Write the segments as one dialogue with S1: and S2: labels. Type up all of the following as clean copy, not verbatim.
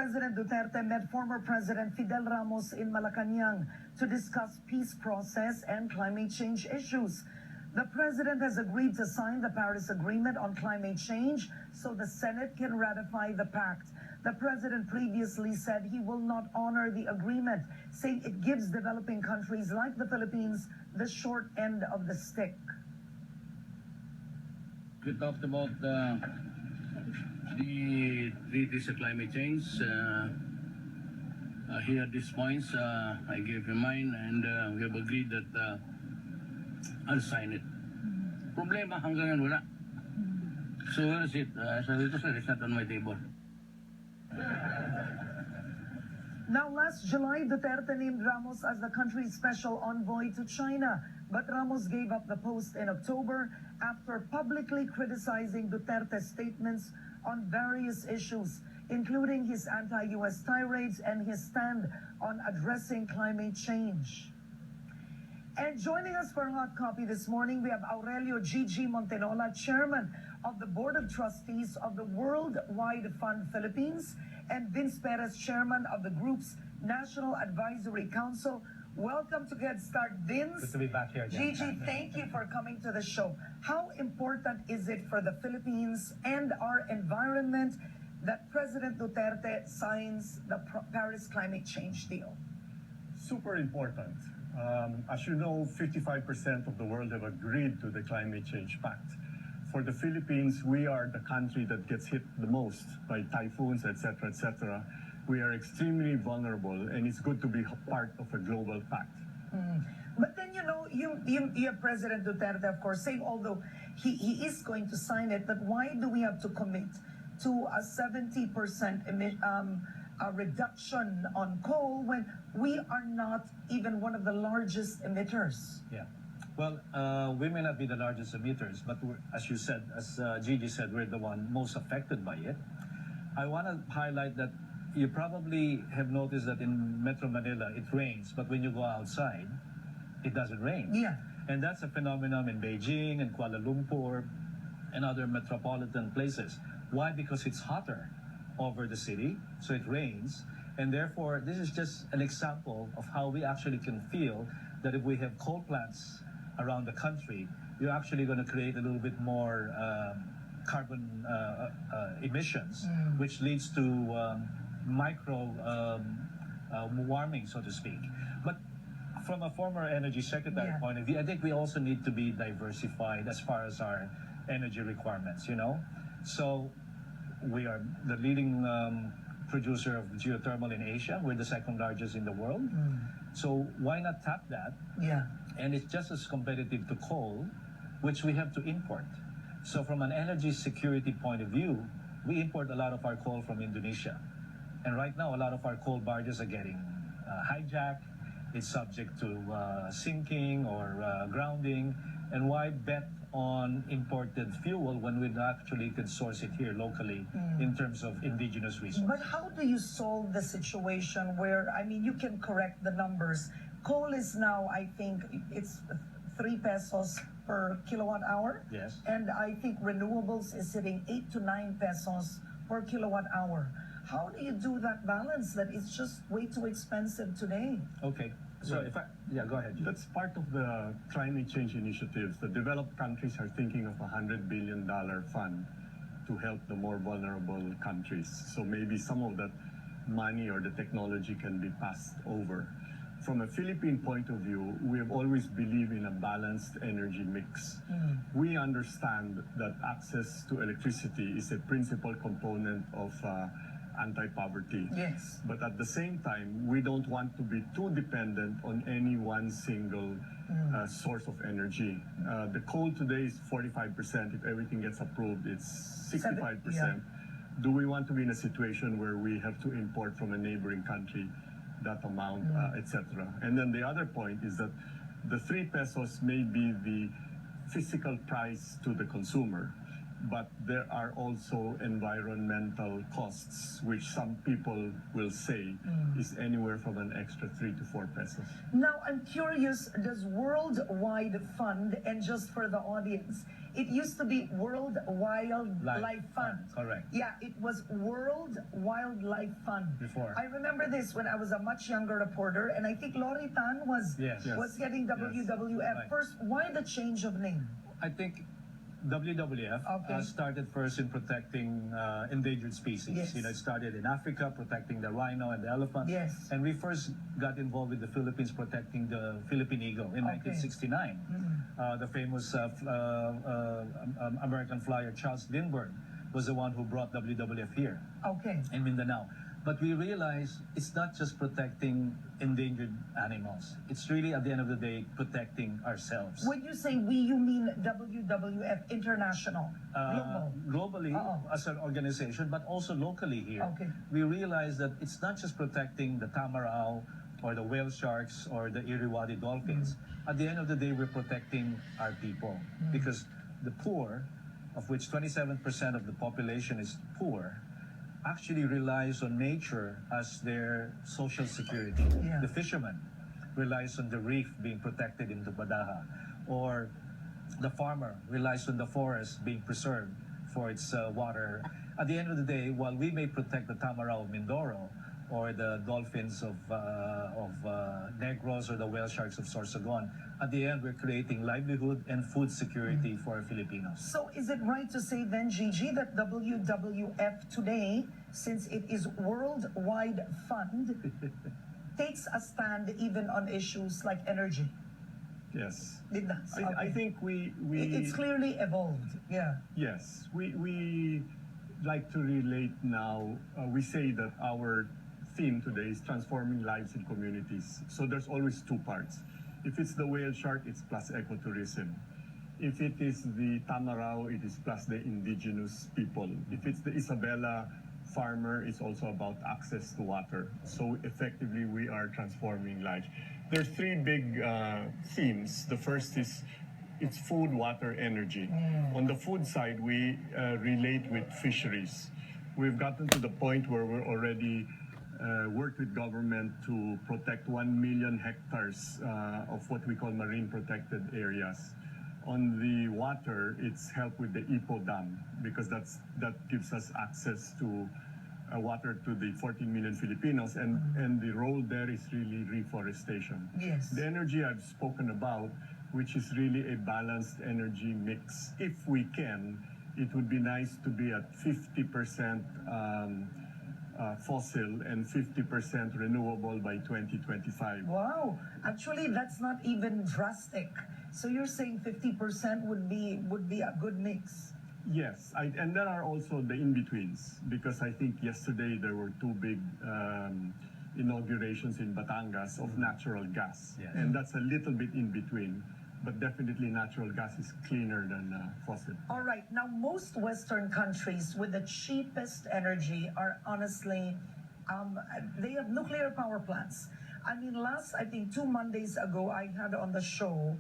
S1: President Duterte met former President Fidel Ramos in Malacanang to discuss peace process and climate change issues. The president has agreed to sign the Paris Agreement on climate change so the Senate can ratify the pact. The president previously said he will not honor the agreement, saying it gives developing countries like the Philippines the short end of the stick.
S2: We talked about the treaties of climate change. Here at these points, I gave him mine, and we have agreed that I'll sign it. Problema hanggang ngayon wala. So where is it? It's not on my table.
S1: Now, last July, Duterte named Ramos as the country's special envoy to China. But Ramos gave up the post in October after publicly criticizing Duterte's statements on various issues, including his anti-U.S. tirades and his stand on addressing climate change. And joining us for a hot copy this morning, we have Aurelio Gigi Montenola, Chairman of the Board of Trustees of the Worldwide Fund Philippines, and Vince Perez, Chairman of the group's National Advisory Council. Welcome to Headstart, Vince.
S3: Good to be back here again.
S1: Gigi, thank you for coming to the show. How important is it for the Philippines and our environment that President Duterte signs the Paris climate change deal?
S4: Super important. As you know, 55% of the world have agreed to the Climate Change Pact. For the Philippines, we are the country that gets hit the most by typhoons, etc., etc. We are extremely vulnerable, and it's good to be part of a global pact.
S1: But then, you have President Duterte, of course, saying although he is going to sign it, but why do we have to commit to a 70% reduction on coal when we are not even one of the largest emitters?
S3: Yeah. Well, we may not be the largest emitters, but as you said, as Gigi said, we're the one most affected by it. I want to highlight that you probably have noticed that in Metro Manila, it rains, but when you go outside, it doesn't rain.
S1: Yeah.
S3: And that's a phenomenon in Beijing and Kuala Lumpur and other metropolitan places. Why? Because it's hotter over the city, so it rains. And therefore, this is just an example of how we actually can feel that if we have coal plants around the country, you're actually going to create a little bit more carbon emissions, which leads to micro warming, so to speak. But from a former energy secretary point of view, I think we also need to be diversified as far as our energy requirements, So we are the leading producer of geothermal in Asia. We're the second largest in the world. So why not tap that?
S1: Yeah.
S3: And it's just as competitive to coal, which we have to import. So from an energy security point of view, we import a lot of our coal from Indonesia. And right now, a lot of our coal barges are getting hijacked. It's subject to sinking or grounding. And why bet on imported fuel when we actually could source it here locally in terms of indigenous resources?
S1: But how do you solve the situation where, you can correct the numbers. Coal is now, I think, it's 3 pesos per kilowatt hour.
S3: Yes.
S1: And I think renewables is hitting 8 to 9 pesos per kilowatt hour. How do you do that balance that it's just way too expensive today?
S3: Okay. So go ahead.
S4: That's part of the climate change initiatives. The developed countries are thinking of $100 billion fund to help the more vulnerable countries. So maybe some of that money or the technology can be passed over. From a Philippine point of view, we have always believed in a balanced energy mix. We understand that access to electricity is a principal component of anti-poverty.
S1: Yes.
S4: But at the same time, we don't want to be too dependent on any one single source of energy. The coal today is 45%. If everything gets approved, it's 65%. Do we want to be in a situation where we have to import from a neighboring country that amount, etc.? And then the other point is that the 3 pesos may be the physical price to the consumer, but there are also environmental costs, which some people will say is anywhere from an extra 3 to 4 pesos.
S1: Now, I'm curious, does Worldwide Fund, and just for the audience, It used to be World Wildlife Fund.
S3: Correct.
S1: Yeah, it was World Wildlife Fund.
S3: Before.
S1: I remember this when I was a much younger reporter, and I think Lori Tan was
S3: Yes.
S1: was getting WWF
S3: Right.
S1: first. Why the change of name?
S3: I think WWF
S1: Okay.
S3: started first in protecting endangered species.
S1: Yes.
S3: It started in Africa, protecting the rhino and the elephant.
S1: Yes.
S3: And we first got involved with the Philippines protecting the Philippine eagle in
S1: Okay.
S3: 1969. The famous American flyer Charles Lindbergh was the one who brought WWF here
S1: Okay.
S3: in Mindanao. But we realized it's not just protecting endangered animals. It's really, at the end of the day, protecting ourselves.
S1: When you say we, you mean WWF International, global.
S3: Globally
S1: Oo.
S3: as an organization, but also locally here,
S1: Okay.
S3: we realize that it's not just protecting the tamarao or the whale sharks or the Iriwadi dolphins. At the end of the day, we're protecting our people because the poor, of which 27% of the population is poor, actually relies on nature as their social security.
S1: Yeah.
S3: The fisherman relies on the reef being protected in Tubadaha, or the farmer relies on the forest being preserved for its water. At the end of the day, while we may protect the tamarao of Mindoro or the dolphins of Negros or the whale sharks of Sorsogon, at the end we're creating livelihood and food security for our Filipinos.
S1: So is it right to say then, Gigi, that WWF today, since it is worldwide fund, takes a stand even on issues like energy?
S4: Yes.
S1: It does.
S4: I
S1: Okay.
S4: think
S1: It's clearly evolved. Yeah.
S4: yes, we like to relate now. We say that our theme today is transforming lives in communities. So there's always two parts. If it's the whale shark, it's plus ecotourism. If it is the tamarao, it is plus the indigenous people. If it's the Isabela farmer, it's also about access to water. So effectively, we are transforming lives. There's three big themes. The first is it's food, water, energy. On the food side, we relate with fisheries. We've gotten to the point where we're already worked with government to protect 1 million hectares of what we call marine protected areas. On the water, it's help with the Ipo Dam because that gives us access to water to the 14 million Filipinos, and the role there is really reforestation.
S1: Yes.
S4: The energy I've spoken about, which is really a balanced energy mix. If we can, it would be nice to be at 50% fossil and 50% renewable by 2025.
S1: Wow. Actually, that's not even drastic. So you're saying 50% would be a good mix.
S4: Yes, and there are also the in-betweens, because I think yesterday there were two big inaugurations in Batangas of natural gas.
S3: Yes.
S4: And that's a little bit in between, but definitely natural gas is cleaner than fossil.
S1: All right. Now, most Western countries with the cheapest energy are honestly, they have nuclear power plants. I mean, I think 2 Mondays ago, I had on the show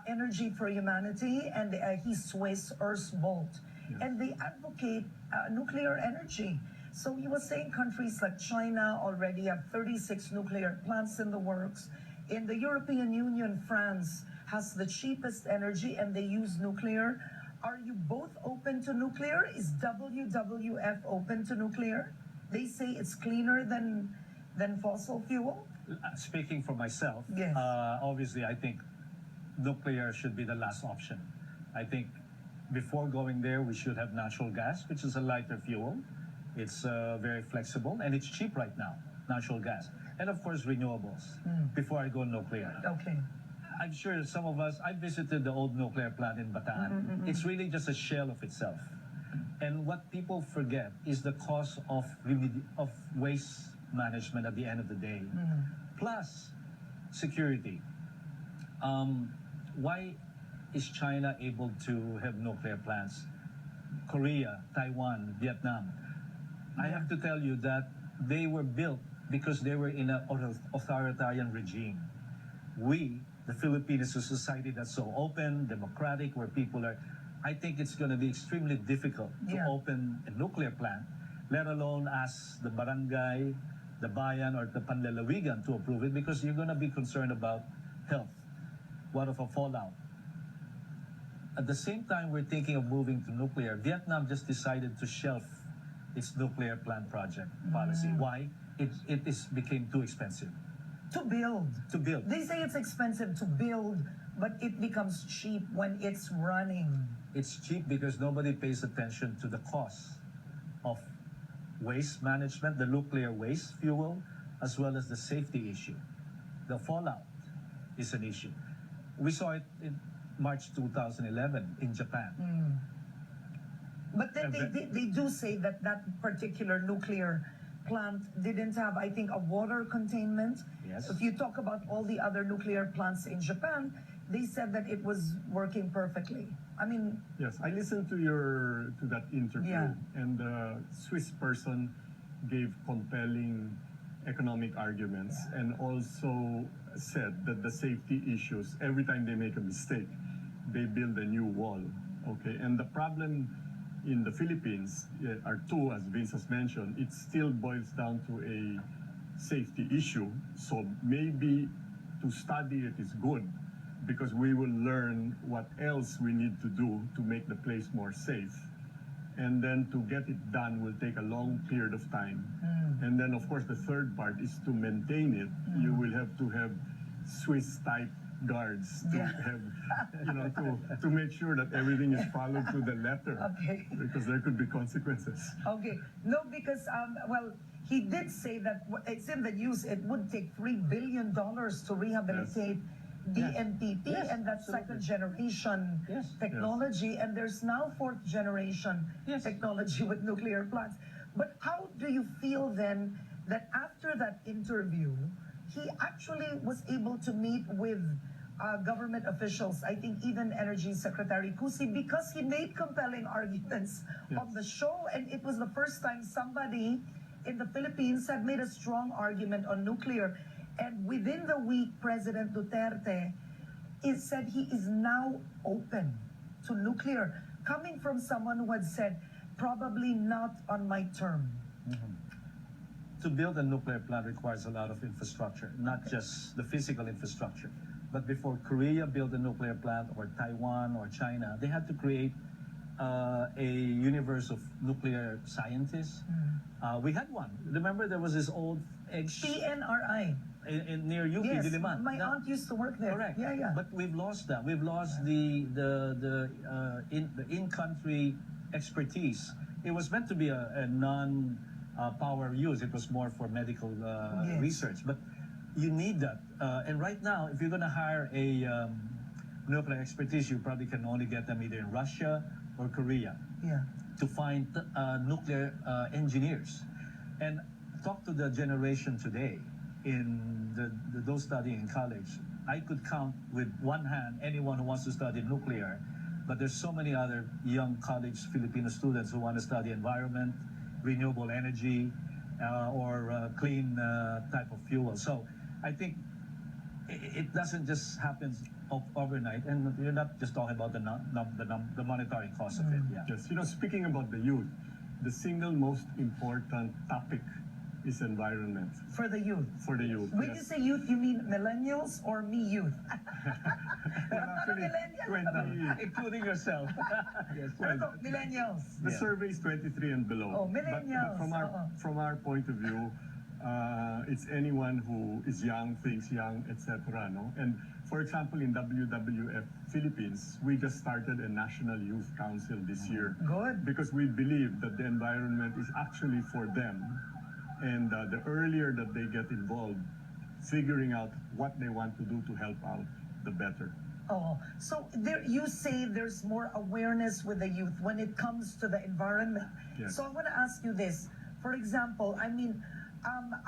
S1: Energy for Humanity, and he's Swiss, Urs Bolt.
S4: Yes.
S1: And they advocate nuclear energy. So he was saying countries like China already have 36 nuclear plants in the works. In the European Union, France has the cheapest energy and they use nuclear. Are you both open to nuclear? Is WWF open to nuclear? They say it's cleaner than fossil fuel.
S3: Speaking for myself,
S1: Yes.
S3: obviously I think nuclear should be the last option. I think before going there, we should have natural gas, which is a lighter fuel. It's very flexible and it's cheap right now, natural gas. And of course, renewables, before I go nuclear.
S1: Okay.
S3: I'm sure some of us, I visited the old nuclear plant in Bataan. It's really just a shell of itself. And what people forget is the cost of waste management at the end of the day, plus security. Why is China able to have nuclear plants? Korea, Taiwan, Vietnam. I have to tell you that they were built because they were in an authoritarian regime. We, the Philippines, is a society that's so open, democratic, where people are. I think it's going to be extremely difficult to
S1: Yeah.
S3: open a nuclear plant, let alone ask the barangay, the bayan, or the panlalawigan to approve it, because you're going to be concerned about health. What of a fallout? at the same time we're thinking of moving to nuclear, Vietnam just decided to shelf its nuclear plant project policy. Why? It became too expensive
S1: To build.
S3: to build.
S1: They say it's expensive to build, but it becomes cheap when it's running.
S3: It's cheap because nobody pays attention to the cost of waste management, the nuclear waste fuel, as well as the safety issue. The fallout is an issue. We saw it in March 2011 in Japan.
S1: But then they do say that that particular nuclear plant didn't have, I think, a water containment.
S3: Yes.
S1: If you talk about all the other nuclear plants in Japan, they said that it was working perfectly. I mean,
S4: Yes, I listened to that interview,
S1: Yeah.
S4: and the Swiss person gave compelling economic arguments, and also said that the safety issues, every time they make a mistake, they build a new wall. Okay, and the problem in the Philippines are two, as Vince has mentioned. It still boils down to a safety issue. So maybe to study it is good, because we will learn what else we need to do to make the place more safe. And then to get it done will take a long period of time. And then, of course, the third part is to maintain it. You will have to have Swiss-type guards to
S1: Yeah.
S4: have, to make sure that everything is followed to the letter.
S1: Okay.
S4: Because there could be consequences.
S1: okay. No, because, well, he did say that it's in the news, it would take $3 billion to rehabilitate DNPP,
S3: Yes,
S1: and that's
S3: absolutely.
S1: second generation
S3: Yes.
S1: technology, and there's now fourth generation
S3: Yes.
S1: technology with nuclear plants. But how do you feel then that after that interview, he actually was able to meet with government officials, I think even Energy Secretary Cusi, because he made compelling arguments on the show, and it was the first time somebody in the Philippines had made a strong argument on nuclear. And within the week, President Duterte said he is now open to nuclear, coming from someone who had said, probably not on my term.
S3: To build a nuclear plant requires a lot of infrastructure, not just the physical infrastructure. But before Korea built a nuclear plant, or Taiwan or China, they had to create a universe of nuclear scientists. We had one. Remember, there was this old egg
S1: PNRI.
S3: near UP
S1: Yes,
S3: Diliman.
S1: my aunt used to work there.
S3: Correct.
S1: Yeah, yeah.
S3: But we've lost that. We've lost the in-country expertise. It was meant to be a non-power use. It was more for medical
S1: Yes.
S3: research. But you need that. And right now, if you're going to hire a nuclear expertise, you probably can only get them either in Russia or Korea
S1: Yeah.
S3: to find nuclear engineers. And talk to the generation today in those studying in college. I could count with one hand anyone who wants to study nuclear, but there's so many other young college Filipino students who want to study environment, renewable energy, or clean type of fuel. So I think it doesn't just happen overnight, and you're not just talking about the monetary cost of it. Yeah.
S4: Yes, speaking about the youth, the single most important topic is environment
S1: For the youth.
S4: for the youth.
S1: When you
S4: Yes.
S1: say youth, you mean millennials or me youth? I'm not a millennial.
S3: Including yourself. Yes.
S1: Ano to? Millennials.
S4: The
S3: Yeah.
S4: survey is 23 and below.
S1: Oh,
S4: But
S1: millennials.
S4: from our point of view, it's anyone who is young, thinks young, etc. No? And for example, in WWF Philippines, we just started a National Youth Council this year.
S1: Good.
S4: Because we believe that the environment is actually for them. And the earlier that they get involved, figuring out what they want to do to help out, the better.
S1: Oh, so there you say there's more awareness with the youth when it comes to the environment.
S4: Yes.
S1: So I want to ask you this. For example, I mean,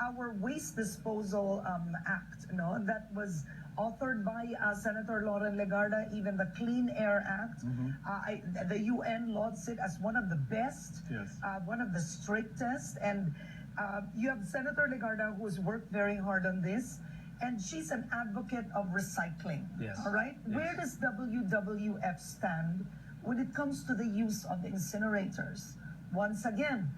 S1: our Waste Disposal Act, that was authored by Senator Lauren Legarda, even the Clean Air Act. The UN lauds it as one of the best,
S4: Yes.
S1: one of the strictest, and you have Senator Legarda, who's worked very hard on this, and she's an advocate of recycling.
S3: Yes.
S1: All right?
S3: Yes.
S1: Where does WWF stand when it comes to the use of incinerators? Once again,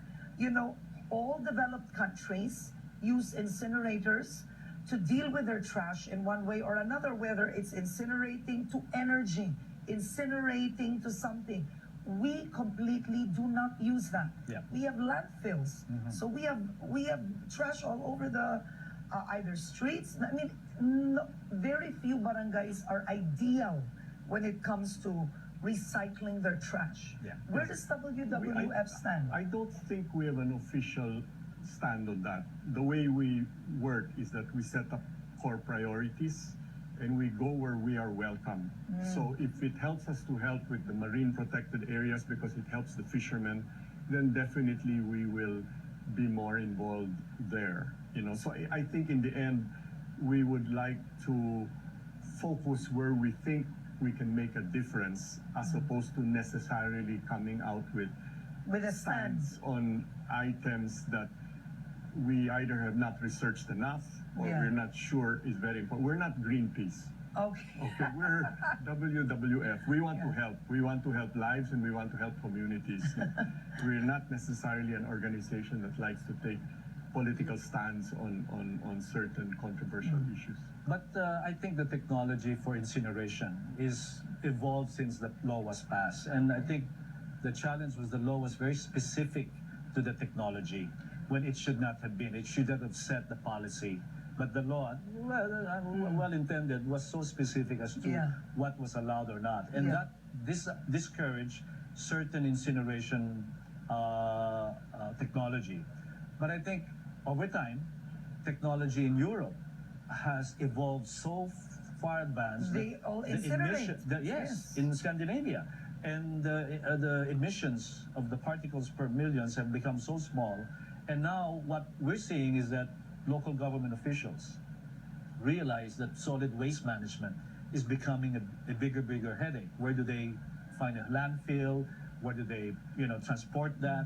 S1: all developed countries use incinerators to deal with their trash in one way or another, whether it's incinerating to energy incinerating to something. We completely do not use that.
S3: Yeah.
S1: We have landfills, so we have trash all over the either streets. I mean, very few barangays are ideal when it comes to recycling their trash.
S3: Yeah.
S1: Where does WWF stand?
S4: I don't think we have an official stand on that. The way we work is that we set up core priorities and we go where we are welcome. So if it helps us to help with the marine protected areas because it helps the fishermen, then definitely we will be more involved there. You know, so I think in the end we would like to focus where we think we can make a difference as opposed to necessarily coming out with
S1: a stand.
S4: on items that we either have not researched enough or
S1: Yeah.
S4: we're not sure is very important. We're not Greenpeace.
S1: Okay.
S4: Okay, we're WWF. We want to
S1: Yeah.
S4: help. We want to help lives and we want to help communities. We're not necessarily an organization that likes to take political stands on certain controversial issues.
S3: But I think the technology for incineration is evolved since the law was passed. And I think the challenge was the law was very specific to the technology when it should not have been. It should have set the policy. But the law, well intended, was so specific as to
S1: Yeah.
S3: what was allowed or not. And
S1: Yeah.
S3: that discouraged certain incineration technology. But I think over time, technology in Europe has evolved so far advanced.
S1: They
S3: that
S1: all
S3: the
S1: incinerate.
S3: yes, in Scandinavia. And the emissions of the particles per millions have become so small. And now what we're seeing is that local government officials realize that solid waste management is becoming a bigger headache. Where do they find a landfill? Where do they, transport that?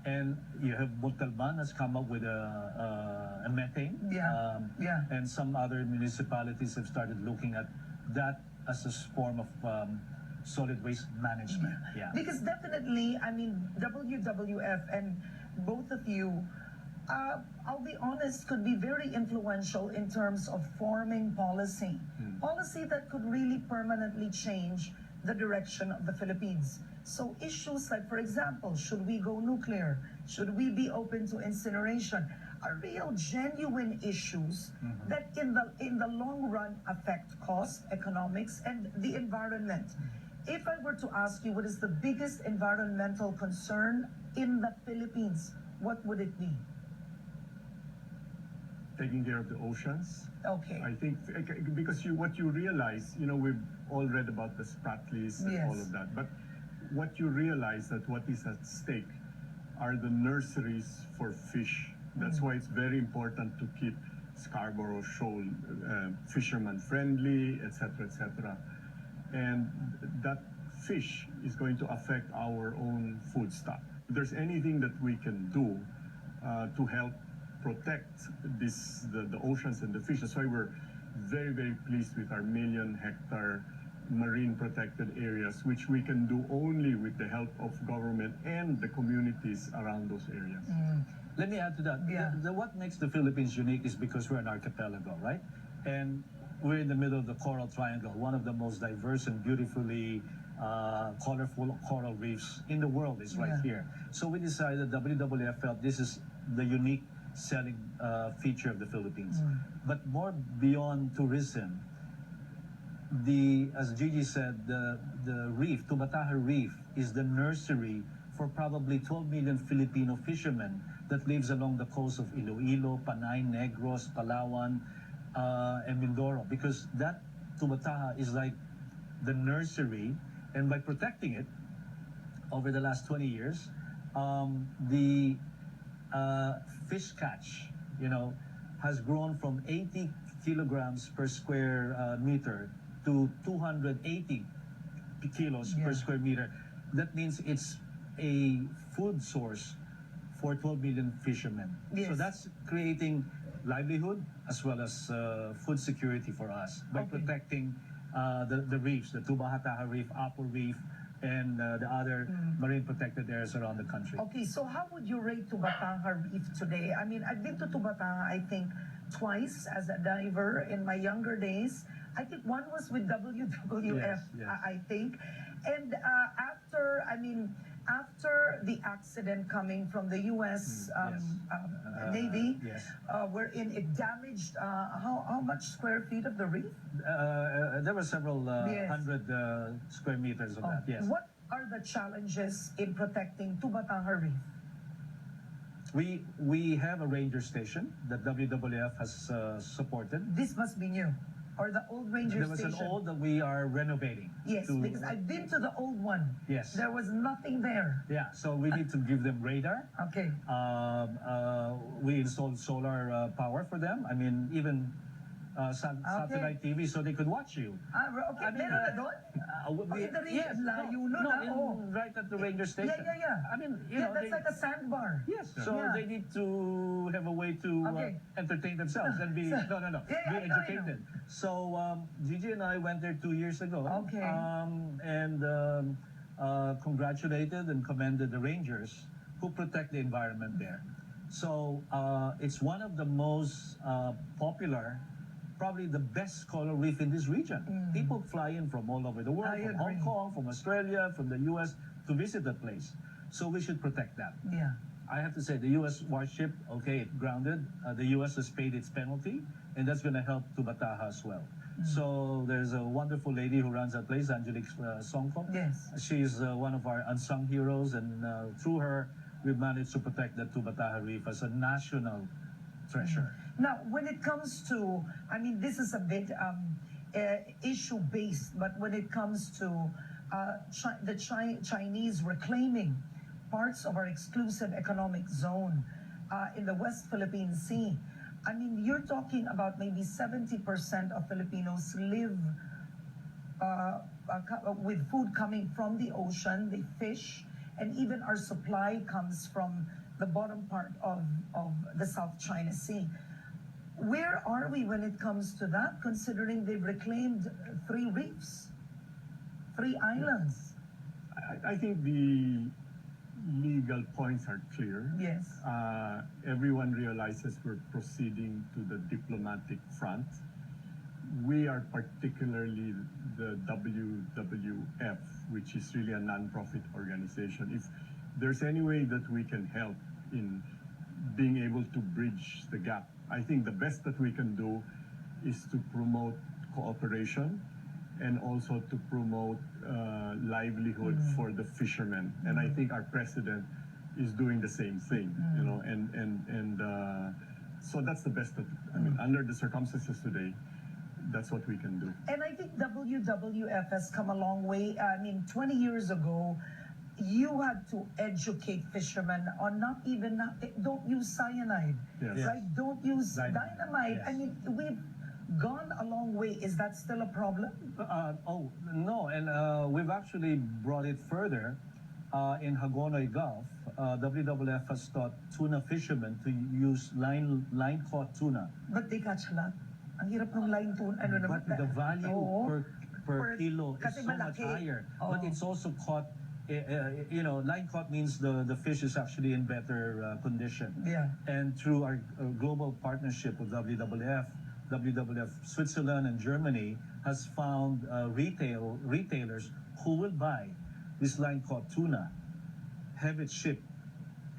S3: And you have Montalban has come up with a methane.
S1: Yeah, yeah.
S3: And some other municipalities have started looking at that as a form of solid waste management. Yeah.
S1: Because definitely, I mean, WWF and both of you, I'll be honest, could be very influential in terms of forming policy. Policy that could really permanently change the direction of the Philippines. So issues like, for example, should we go nuclear? Should we be open to incineration? Are real, genuine issues that in the long run affect cost, economics, and the environment. If I were to ask you what is the biggest environmental concern in the Philippines, what would it be?
S4: Taking care of the oceans.
S1: Okay.
S4: I think because what you realize, we've all read about the Spratlys and
S1: Yes.
S4: all of that, but what you realize that what is at stake are the nurseries for fish. That's why it's very important to keep Scarborough Shoal fisherman friendly, etc., etc. And that fish is going to affect our own food stock. If there's anything that we can do to help protect the oceans and the fish, that's why we're very, very pleased with our 1 million hectare marine protected areas, which we can do only with the help of government and the communities around those areas.
S3: Let me add to that.
S1: Yeah.
S3: What makes the Philippines unique is because we're an archipelago, right? And we're in the middle of the Coral Triangle, one of the most diverse and beautifully colorful coral reefs in the world is right here. So we decided, WWF felt this is the unique selling feature of the Philippines. But more beyond tourism, as Gigi said, the reef, Tubataha Reef, is the nursery for probably 12 million Filipino fishermen that lives along the coast of Iloilo, Panay, Negros, Palawan, and Mindoro. Because that Tubataha is like the nursery, and by protecting it over the last 20 years, the fish catch, has grown from 80 kilograms per square meter to 280 kilos per square meter. That means it's a food source for 12 million fishermen.
S1: Yes.
S3: So that's creating livelihood as well as food security for us by protecting the reefs, the Tubataha Reef, Apple Reef, and the other marine protected areas around the country.
S1: Okay, so how would you rate Tubataha Reef today? I mean, I've been to Tubataha, I think, twice as a diver in my younger days. I think one was with WWF,
S3: Yes, yes.
S1: I think. And after the accident coming from the U.S.
S3: Yes.
S1: Navy,
S3: Yes.
S1: wherein it damaged how much square feet of the reef?
S3: There were several
S1: Yes.
S3: hundred square meters of that. Yes.
S1: What are the challenges in protecting Tubataha Reef?
S3: We have a ranger station that WWF has supported.
S1: This must be new, or the old ranger
S3: There was
S1: station.
S3: an old that we are renovating.
S1: Yes,
S3: to-
S1: because I've been to the old one.
S3: Yes.
S1: There was nothing there.
S3: Yeah, so we need to give them radar.
S1: Okay.
S3: We installed solar power for them. I mean, even satellite TV so they could watch you.
S1: Okay,
S3: I mean,
S1: meron na doon?
S3: We-
S1: the range,
S3: yes,
S1: layo nun,
S3: right at the ranger station.
S1: Yeah.
S3: I mean,
S1: Yeah, that's like a sandbar.
S3: Yes, so
S1: Yeah.
S3: they need to have a way to
S1: Okay.
S3: entertain themselves and be
S1: Yeah,
S3: be
S1: I know.
S3: educated. So Gigi and I went there 2 years ago.
S1: Okay.
S3: And congratulated and commended the rangers who protect the environment there. So it's one of the most popular, probably the best coral reef in this region. People fly in from all over the world,
S1: I
S3: from Hong
S1: agree.
S3: Kong, from Australia, from the US to visit the place. So we should protect that.
S1: Yeah.
S3: I have to say, the U.S. warship, okay, it grounded. The U.S. has paid its penalty, and that's going to help Tubataha as well. So there's a wonderful lady who runs that place, Angelique Songko.
S1: Yes.
S3: She's one of our unsung heroes, and through her, we've managed to protect the Tubataha Reef as a national treasure.
S1: Now, when it comes to, I mean, this is a bit issue-based, but when it comes to the Chinese reclaiming parts of our exclusive economic zone in the West Philippine Sea, I mean, you're talking about maybe 70% of Filipinos live with food coming from the ocean, they fish, and even our supply comes from the bottom part of the South China Sea. Where are we when it comes to that, considering they've reclaimed 3 reefs, 3 islands?
S4: I think the legal points are clear.
S1: Yes.
S4: Everyone realizes we're proceeding to the diplomatic front. We are particularly the WWF, which is really a non-profit organization. If there's any way that we can help in being able to bridge the gap, I think the best that we can do is to promote cooperation and also to promote livelihood for the fishermen. And I think our president is doing the same thing, you know, and so that's the best that, I mean, under the circumstances today, that's what we can do.
S1: And I think WWF has come a long way. I mean, 20 years ago, you had to educate fishermen on don't use cyanide,
S4: Yes.
S1: right? Don't use
S3: Dynamite,
S1: dynamite.
S3: yes.
S1: I mean, we've gone a long way. Is that still a problem?
S3: Oh, no, and we've actually brought it further. In Hagonoy Gulf, WWF has taught tuna fishermen to use line-caught tuna.
S1: But they catch a lot. Ang hirap ng line tune. Ano naman?
S3: But the value
S1: Oo.
S3: per kilo is
S1: kasi
S3: so much
S1: malaki.
S3: higher.
S1: Oo.
S3: But it's also caught, you know, line caught means the fish is actually in better condition.
S1: Yeah.
S3: And through our global partnership with WWF Switzerland and Germany has found retailers who will buy this line caught tuna, have it shipped,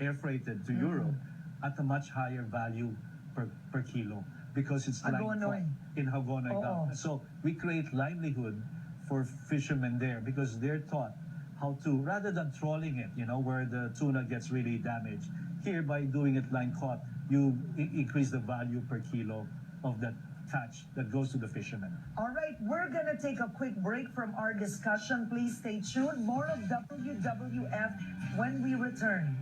S3: air freighted to Europe at a much higher value per kilo because it's line caught
S1: Hagonoy.
S3: in Hagonoy
S1: Oo.
S3: Gulf. So we create livelihood for fishermen there because they're taught how to, rather than trawling it, you know, where the tuna gets really damaged. Here, by doing it line caught, you increase the value per kilo of that catch that goes to the fishermen.
S1: All right, we're going to take a quick break from our discussion. Please stay tuned. More of WWF when we return.